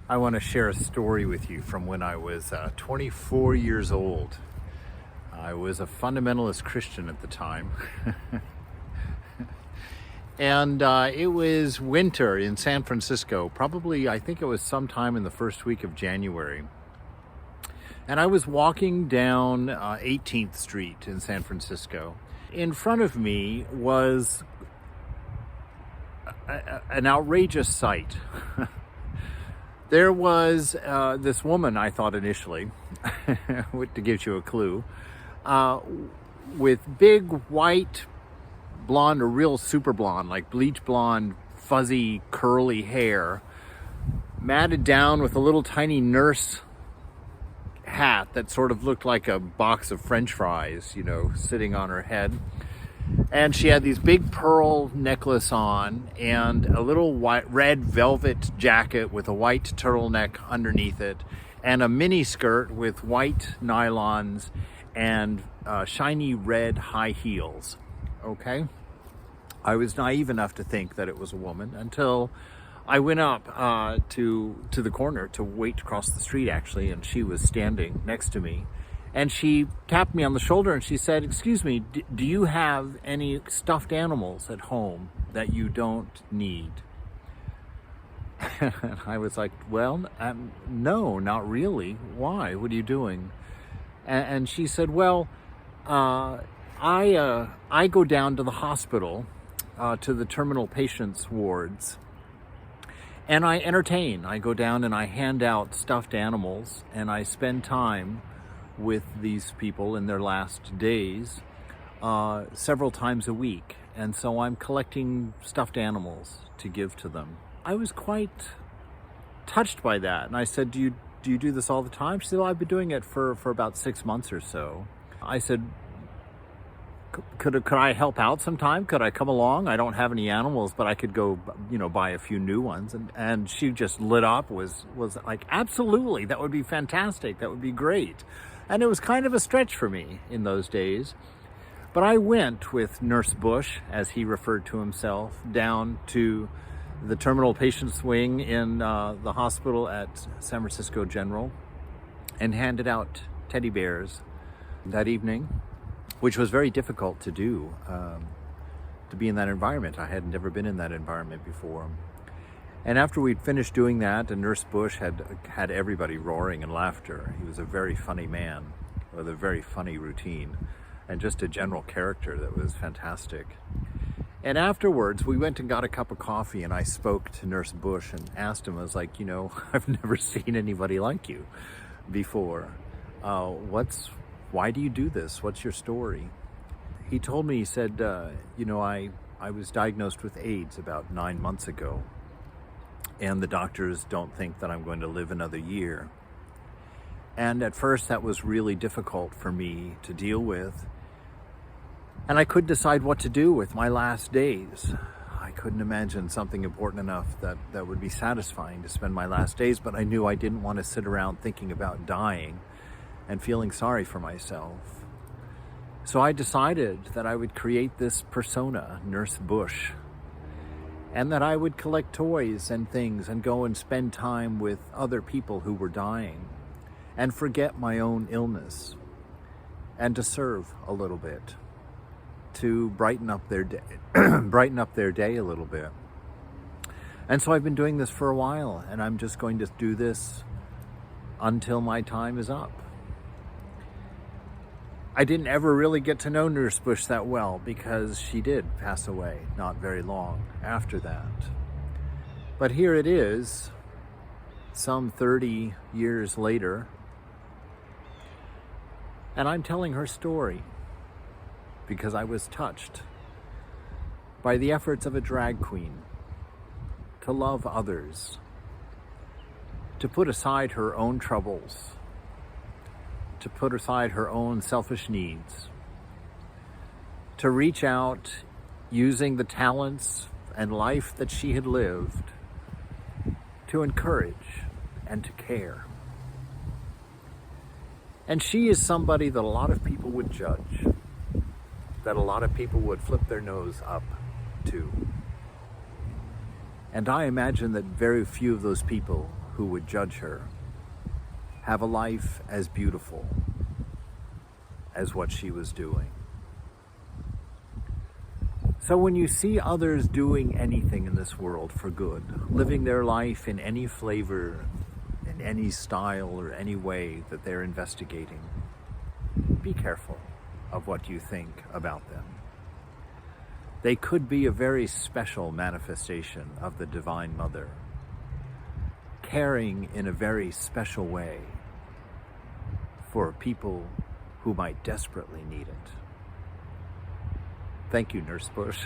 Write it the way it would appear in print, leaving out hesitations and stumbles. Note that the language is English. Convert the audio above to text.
I want to share a story with you from when I was 24 years old. I was a fundamentalist Christian at the time. And it was winter in San Francisco, probably, I think it was sometime in the first week of January. And I was walking down 18th Street in San Francisco. In front of me was an outrageous sight. There was this woman, I thought initially, to give you a clue, with big white, blonde or real super blonde, like bleach blonde, fuzzy, curly hair, matted down with a little tiny nurse hat that sort of looked like a box of French fries, sitting on her head. And she had these big pearl necklace on and a little red velvet jacket with a white turtleneck underneath it and a mini skirt with white nylons and shiny red high heels. Okay? I was naive enough to think that it was a woman until I went up to the corner to wait to cross the street, actually, and she was standing next to me. And she tapped me on the shoulder and she said, "Excuse me, do you have any stuffed animals at home that you don't need?" And I was like, "Well, no, not really. Why? What are you doing?" And she said, "Well, I go down to the hospital, to the terminal patients wards, and I entertain. I go down and I hand out stuffed animals and I spend time with these people in their last days several times a week. And so I'm collecting stuffed animals to give to them." I was quite touched by that. And I said, do you do this all the time?" She said, "Well, I've been doing it for about 6 months or so." I said, Could I help out sometime? Could I come along? I don't have any animals, but I could go, buy a few new ones." And she just lit up, was like, "Absolutely, that would be fantastic. That would be great." And it was kind of a stretch for me in those days. But I went with Nurse Bush, as he referred to himself, down to the terminal patients wing in the hospital at San Francisco General and handed out teddy bears that evening, which was very difficult to do, to be in that environment. I had never been in that environment before. And after we'd finished doing that, and Nurse Bush had everybody roaring in laughter. He was a very funny man with a very funny routine and just a general character that was fantastic. And afterwards, we went and got a cup of coffee, and I spoke to Nurse Bush and asked him, I was like, "I've never seen anybody like you before. Why do you do this? What's your story?" He told me, he said, I was diagnosed with AIDS about 9 months ago, and the doctors don't think that I'm going to live another year. And at first that was really difficult for me to deal with. And I couldn't decide what to do with my last days. I couldn't imagine something important enough that would be satisfying to spend my last days, but I knew I didn't want to sit around thinking about dying and feeling sorry for myself. So I decided that I would create this persona, Nurse Bush, and that I would collect toys and things and go and spend time with other people who were dying and forget my own illness and to serve a little bit, to brighten up their day, a little bit. And so I've been doing this for a while, and I'm just going to do this until my time is up. I didn't ever really get to know Nurse Bush that well because she did pass away not very long after that. But here it is, some 30 years later, and I'm telling her story because I was touched by the efforts of a drag queen to love others, to put aside her own troubles, to put aside her own selfish needs, to reach out using the talents and life that she had lived to encourage and to care. And she is somebody that a lot of people would judge, that a lot of people would flip their nose up to. And I imagine that very few of those people who would judge her have a life as beautiful as what she was doing. So when you see others doing anything in this world for good, living their life in any flavor, in any style, or any way that they're investigating, be careful of what you think about them. They could be a very special manifestation of the Divine Mother, caring in a very special way for people who might desperately need it. Thank you, Nurse Bush.